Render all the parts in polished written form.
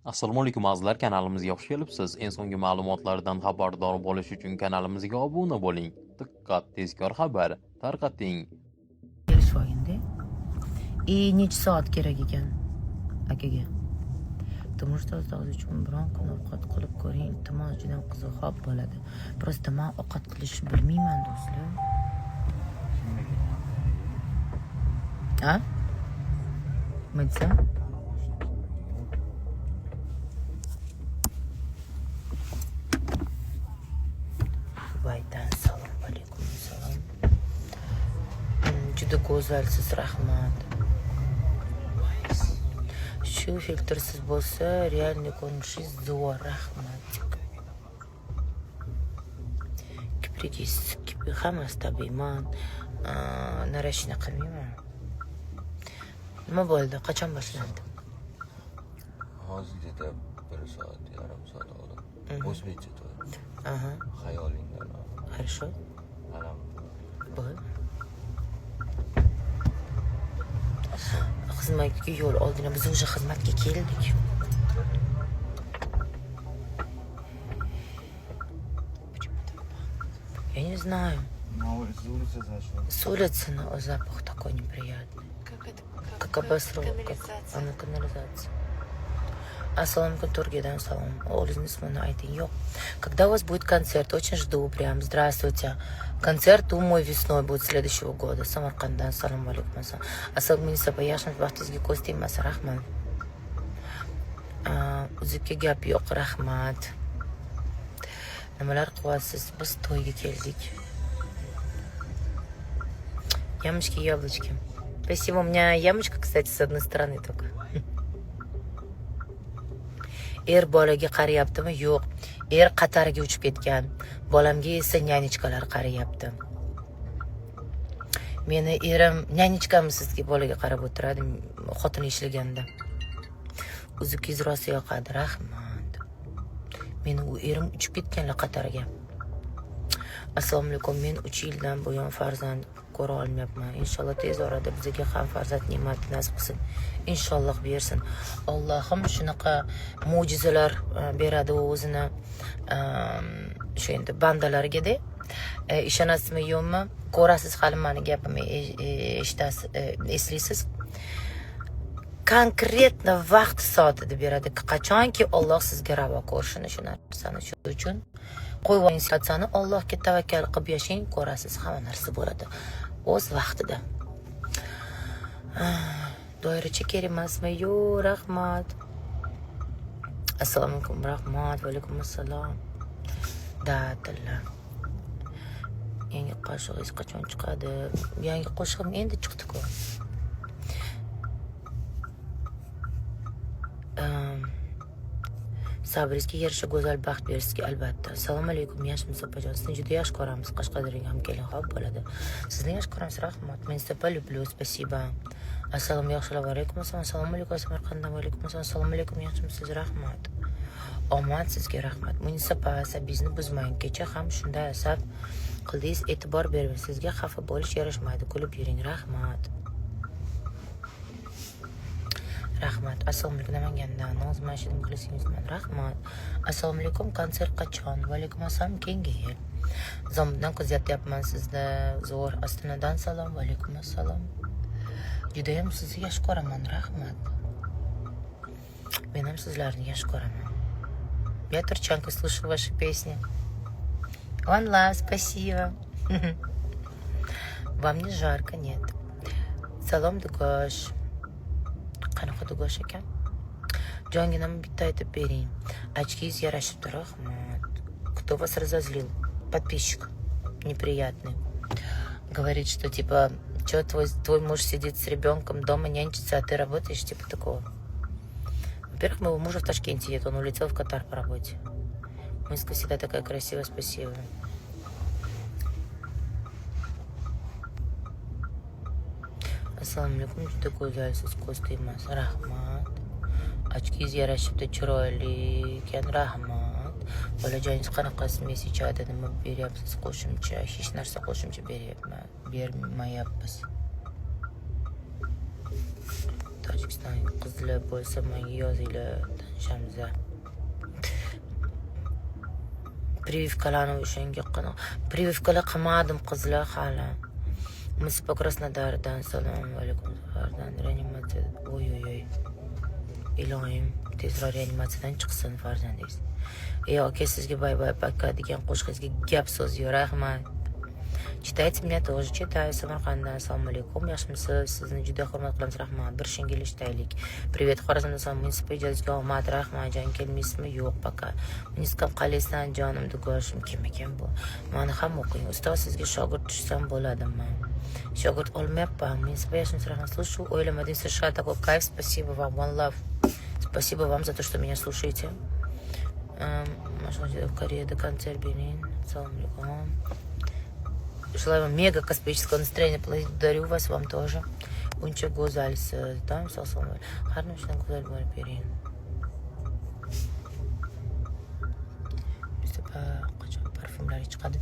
Assalomu alaykum azizlar, kanalimizga xush kelibsiz. En so'nggi ma'lumotlardan xabardor bo'lish uchun kanalimizga obuna bo'ling. Diqqat, tezkor xabar tarqating. Volkswagen'da. Necha soat kerak ekan akaga? Turmushda o'z uchun biron kun ovqat qilib ko'ring, iltimos, juda qiziqroq bo'ladi. Prosta men ovqat qilishni bilmayman do'stlar. Ha? Nima desam? Dubaydan salom alaykum salom. Juda go'zalsiz, rahmat. Shu filtrsiz bo'lsa, realniy ko'rinishingiz zo'r, rahmat. Kiprigiz, hammasi tabiiy. Men narashni qilmayman. Nima bo'ldi? Qachon boshlandi? Hozir dedi 1 soat, yarim soat oldin. O'zbekcha to'y. Aha, Xayolingdan. хорошо. Alam. Bo'l. Xizmatga yo'l oldin biz уже xizmatga keldik. Я не знаю. С улицы зашел. С улицы, но запах такой неприятный. Как обосровка. Она канализация. Ассаламу алейкум, Тургидан, салам. Олизни смуна айтин. Yok. Когда у вас будет концерт? Очень жду прям. Здравствуйте. Концерт, думаю, весной будет следующего года. Самаркандан, салам алейкум. Ассаламу алейкум, яшнат вaqtingizga ko'z tegmasa, rahmat. O'zimga gap yo'q, rahmat. Nimalar qilyapsiz? Biz to'yga keldik. Ямочки, яблочки. Спасибо. У меня ямочка, кстати, с одной стороны только. Bolaga qarayaptimi? Yo'q. Qatarga uchib ketgan. Bolamga esa nyanichkalar qarayapti. Meni erim nyanichkamisiz deb bolaga qarab o'tiradi, xotini ishlaganda. O'zingiz rosa yoqadi, rahmat. Meni u erim uchib ketganlar Qatarga. Assalomu alaykum. Men 3 yildan buyon farzand ko'ra olmayapman. Inshaalloh tez orada bizga ham farzand ne'mat nasib qilsin. Inshaalloh bersin. Allohim shunaqa mo'jizalar beradi o'zini shu endi bandalariga-da. Ishonasizmi yo'qmi? Ko'rasiz hali meni gapimni eshitasiz, eslaysiz. Konkretno vaqt soatida beradi. Qachonki Alloh sizga ravo ko'rishini shu narsani shu uchun qo'yib oling situatsiyani, Allohga tavakkal qilib yashang, ko'rasiz, hamma narsa bo'ladi o'z vaqtida. Doiracha kerak emasmi? Yo'q, rahmat. Assalomu alaykum, rahmat. Va alaykum assalom. Dadilla. Yangi qo'shig'ingiz qachon chiqadi? Yangi qo'shig'im endi chiqdi-ku. Sabringizga yarasha go'zal baxt berishiga albatta. Assalomu alaykum, yaxshimisiz opajon? Sizni juda yaxshi ko'ramiz. Qashqadaryoga ham keling, xo'p bo'ladi. Sizni yaxshi ko'ramiz, rahmat. Men sizni люблю, спасибо. Assalomu yaxshilar, alaykum assalom. Assalomu alaykum, Samarqanddan, alaykum assalom. Assalomu alaykum, yaxshimisiz, rahmat. Omad sizga, rahmat. Munisipa asabizni buzmang. Kecha ham shunday asab qildingiz, e'tibor bering. Sizga xafa bo'lish yarashmaydi. Kulib yuring, rahmat. Rahmat. Assalomu alaykum, Namangandan. Nozim Mashidim Muxlisingizman. Rahmat. Assalomu alaykum, konsert qachon? Va alaykum assalom, keyingi yil. Zombidan kuzatyapman sizni. Zo'r. Ostonadan salom. Va alaykum assalom. Juda ham sizni yaxshi ko'raman, rahmat. Men ham sizlarni yaxshi ko'raman. Я турчанка, слушаю ваши песни. One love, спасибо. Вам не жарко, нет. Salom Dugosh. Qanaqa Dugosh ekan? Jonginam bitta aytib bering. Очкиz yarashibdi, rahmat. Кто вас разозлил? Подписчик неприятный. Говорит, что типа, что твой муж сидит с ребенком дома, нянчится, а ты работаешь, типа такого. Во-первых, моего мужа в Ташкенте нет, он улетел в Катар по работе. Мыска всегда такая красивая, спасибо. Assalomu alaykum, juda go'zalsiz, ko'z tegmas, rahmat. Ochkingiz yarashibdi, chiroyli ekan, rahmat. Bolajoningiz qanaqasi mesej aytadi, nima beryapsiz qo'shimcha? Hech narsa qo'shimcha bermayapmiz. Tojikiston qizlar bo'lsa menga yozinglar, Shamza. Прививкаларni o'shanga qanaqa. Прививкаlar qilmadim qizlar hali. Mispa Krasnodardan assalomu alaykum. Farzand reanimatsiya. Oy. Ilohim tezroq reanimatsiyadan chiqsin farzandingiz. Aka sizga bay paka degan qo'shqizga gap so'z yo'q, rahmat. Читайте меня тоже, читаю. Samarqanddan assalomu alaykum. Yaxshimisiz? Sizni juda hurmat qilamiz, rahmat. Bir shingil ishtaylik. Привет, Xorazmdan munisipa ijodga omad, rahmat. Jon kelmaysizmi? Yo'q, paka. Munisipa qalaysan, jonim dugoshim kim ekan bu? Mani ham o'qing. Ustoz, sizga shogird tushsam bo'ladimi? Shogird olmayapman. Munisipa yaxshimisiz, rahmat. Слушаю, o'ylamadim, США такой кайф. Спасибо вам, one love. Спасибо вам за то, что меня слушаете. В Корее до концерт Бенин. Assalomu alaykum. Желаю вам мега космического настроения. Благодарю вас, вам тоже. Uncha go'zalsiz. Doim sog'-salomat. Har narsadan go'zal bo'lib bering. Qachon parfumlar chiqadi?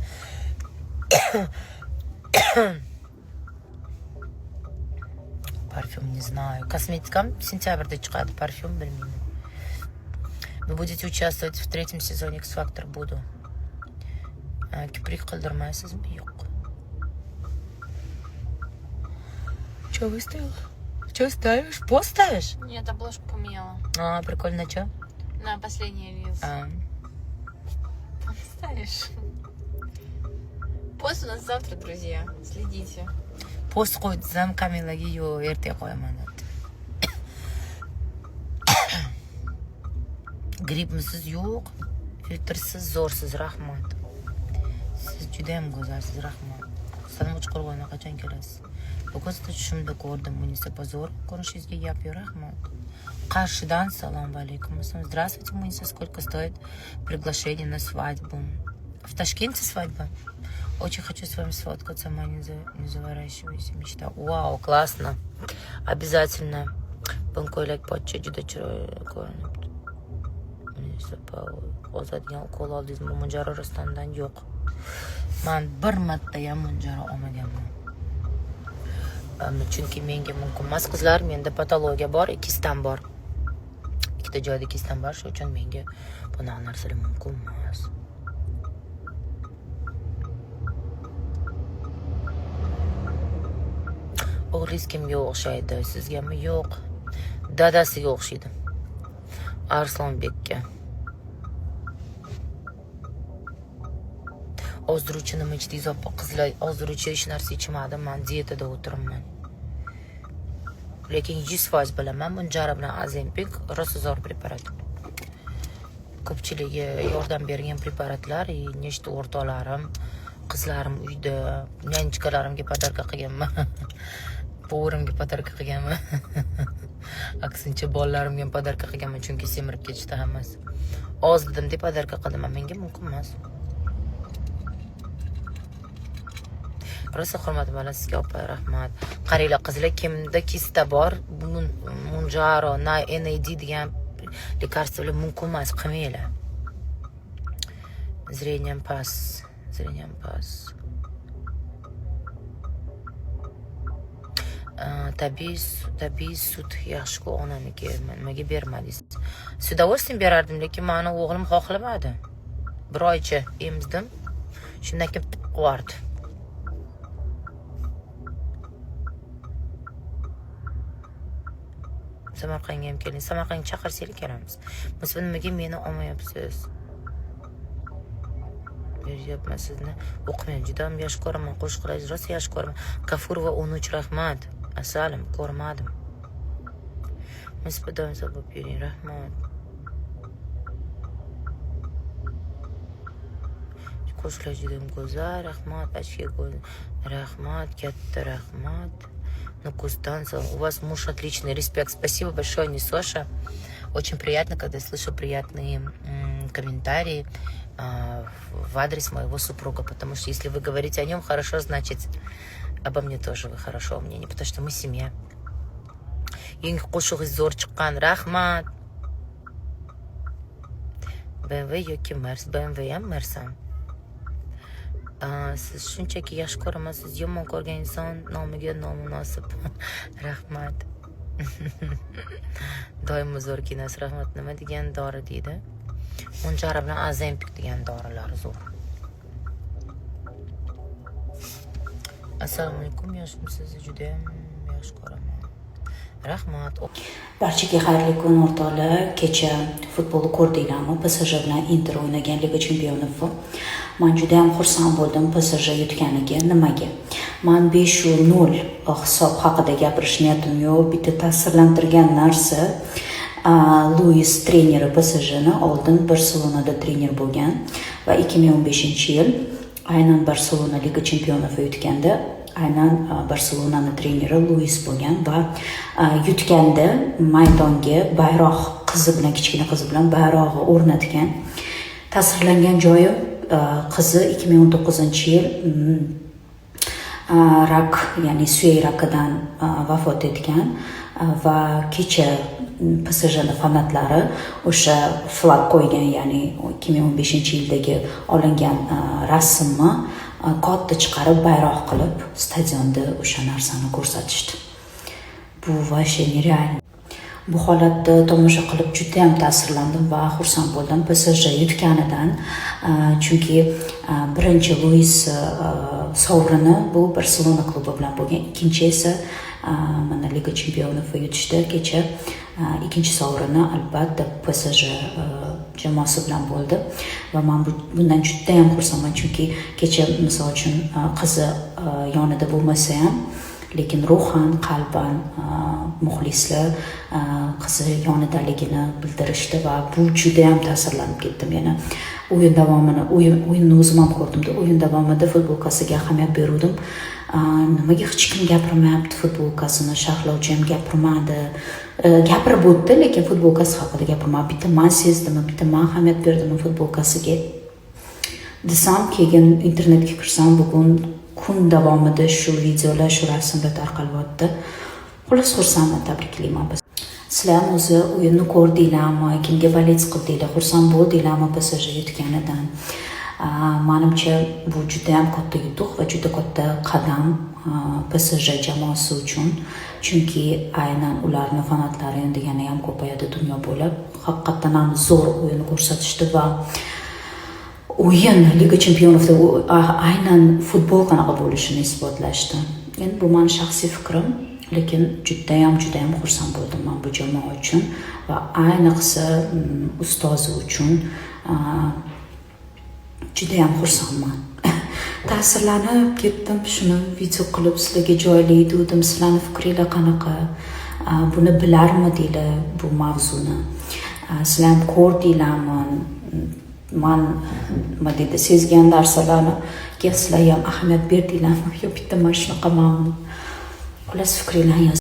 Парфюм не знаю. Косметикам в сентябре chiqadi. Парфюм bilmayman. Вы будете участвовать в 3-м сезоне X-Factor? Буду. Kiprik qildirmaysizmi? Yo'q. Что выставила? Что ставишь? Пост ставишь? Нет, обложку поменяла. Прикольно, что? На последний рилс. Ставишь? Пост у нас завтра, друзья. Следите. Пост qo'ydi zam Kamilaga yo'q, ertaga qo'yaman dedi. Grippmisiz? Yo'q. Filtrsiz, zo'rsiz, rahmat. Siz juda ham go'zalsiz, rahmat. Salom Uchqo'rg'onga qachon kelasiz? Bugungi tushimda ko'rdim, munisipa zo'r ko'rinishingizga gap yo'q, rahmat. Qarshidan assalomu alaykum. Здравствуйте, Munisa, сколько стоит приглашение на свадьбу? В Ташкенте свадьба? Очень хочу с вами сфоткаться, сама не заворачивайся, мечта. Вау, классно. Обязательно. Bunko'ylak pochcha juda chiroyli ko'rinibdi. Munisipa ozadigan qo'l oldingizmi? Munjaro Rustamdan yo'q. Men bir marta ham munjaro olmaganman. Chunki menga mumkin emas, qizlar, menda patologiya bor, kistam bor. Ikkita joyda kistam bor, shuning uchun menga bunaqa narsalar mumkin emas. O'g'lingiz kimga o'xshaydi? Sizgami? Yo'q. Dadasiga o'xshaydi. Arslonbekka. Ozdiruvchi nima ichdingiz, oppa qizlar? Ozdiruvchi hech narsa ichmadim, men dietada o'tiribman. Lekin 100% bilaman, munjara bilan Ozempic rosa zo'r preparat. Ko'pchiligi yordam bergan preparatlar, nechta o'rtoqlarim, qizlarim uyda, nyanchkalarimga podarka qilganman. Bo'g'rimga podarka qilganman. Aksincha bolalarimga ham podarka qilganman, chunki semirib ketishdi hammasi. Oz dedim deb podarka qildim, menga mumkin emas. Rosa hurmatim bilan sizga oppa, rahmat. Qaranglar qizlar, kimda kista bor, Munjaro, NAD degan lekarstvalar mumkin emas, qilmanglar. Zreniyam pas. Tabiiy sut yaxshi-ku, onamniki nimaga bermadingiz? С удовольствием berardim, lekin meni o'g'lim xohlamadi. Bir oycha emizdim. Shundan keyin qo'yardi. Samarqandga ham keling. Samarqandga chaqirsanglar kelamiz. Biz nimaga meni olmayapsiz? Beryapman sizni. O'qimayman, juda ham yaxshi ko'raman. Qo'shiqlar rosa yaxshi ko'raman. Gafurova 13 rahmat. Asalim, ko'rmadim. Nisbatan sabab bering, rahmat. Qo'shiqlar juda ham go'zal, rahmat. Achka go'zal. Rahmat, katta rahmat. Констанция, у вас муж отличный, респект. Спасибо большое, Несоша. Очень приятно, когда слышу приятные комментарии в адрес моего супруга, потому что если вы говорите о нем хорошо, значит обо мне тоже вы хорошо мнение, потому что мы семья. Yangi qo'shig'ingiz zo'r chiqqan, rahmat. BMW yoki Mers? BMW ham Mersan. Siz shunchaki yaxshi ko'ramasiz, yomon ko'rgan inson nomiga nomunosib. Rahmat. doim zo'r kinosi rahmat. Nima degan dori deydi? O'nchari bilan Ozempic degan dorilar zo'r. Assalomu alaykum, yoshim sizni juda ham yosh ko'raman. Rahmat. Barchaga xayrli kun o'rtoqlar. Kecha futbolni ko'rdinglarmi? PSG bilan Inter o'ynagan Liga Chempionov. Men juda ham xursand bo'ldim PSG yutganiga. Nimaga? Men 5-0 hisob haqida gapirish niyatim yo'q. Bitta ta'sirlantirgan narsa Luis treneri PSJni oldin Barselonada trener bo'lgan va 2015-yil aynan Barselona Liga Chempionov yutganda aynan Barselonani treneri Luis bo'lgan va yutganda maydonga bayroq kichkina qizi bilan bayrog'i o'rnatgan. Ta'sirlangan joyim qizi 2019-yil rak, ya'ni suyak rakidan vafot etgan va kecha PSJning fanatlari o'sha flag qo'ygan, ya'ni 2015-yildagi olingan rasmni katta chiqarib bayroq qilib stadionda o'sha narsani ko'rsatishdi. Bu вообще нереально. Bu holatda tomosha qilib juda ham ta'sirlandim va xursand bo'ldim PSG yutganidan. Chunki birinchi Luis sovrini bu Barselona klubi bilan bo'lgan, ikkinchi esa mana Liga Chempionov yutishdi. Kecha ikkinchi sovrini albatta PSG jamoasi bilan bo'ldi va men bundan juda ham xursandman, chunki kecha misol uchun qizi yonida bo'lmasa ham, lekin ruhan, qalban muxlislar qizi yonidaligini bildirishdi va bu juda ham ta'sirlanib ketdim. Yana o'yin davomini, o'yinni o'zim ham ko'rdimda, o'yin davomida futbolkasiga ahamiyat berdim. Nimaga hech kim gapirmayapti futbolkasini, sharhlovchi ham gapirmadi. Gapirib o'tdi, lekin futbolkasi haqida gapirmadi. Bitta men sezdim, bitta men ahamiyat berdim futbolkasiga. Desam, keyin internetga kirsam, bugun kun davomida shu videolar, shu rasmlar tarqalyapti. Xullas xursandman, tabriklayman. Sizlar ham o'zi o'yinni ko'rdinglarmi, kimga bolets qildinglar, xursand bo'ldinglarmi PSG yutganidan? Menimcha bu juda ham katta yutuq va juda katta qadam PSG jamoasi uchun, chunki aynan ularning fanatlari endi yana ham ko'payadi dunyo bo'ylab. Haqiqatan ham zo'r o'yin ko'rsatishdi va o'yin Liga Chempionovda aynan futbol qanaqa bo'lishini isbotlashdi. Endi bu mening shaxsiy fikrim, lekin juda ham xursand bo'ldim men bu jamoa uchun va ayniqsa ustozi uchun juda ham xursandman. Ta'sirlanib ketdim, shuni video qilib sizlarga joylaydim. Sizlarning fikringiz qanaqa? Buni bilarmidinglar bu mavzuni? Sizlar ham ko'rdinglarmi? Men nima deydi, sezgan narsalarni sizlar ham ahamiyat berdinglarmi? Yo bitta mana shunaqamanmi? Xullas fikringlarni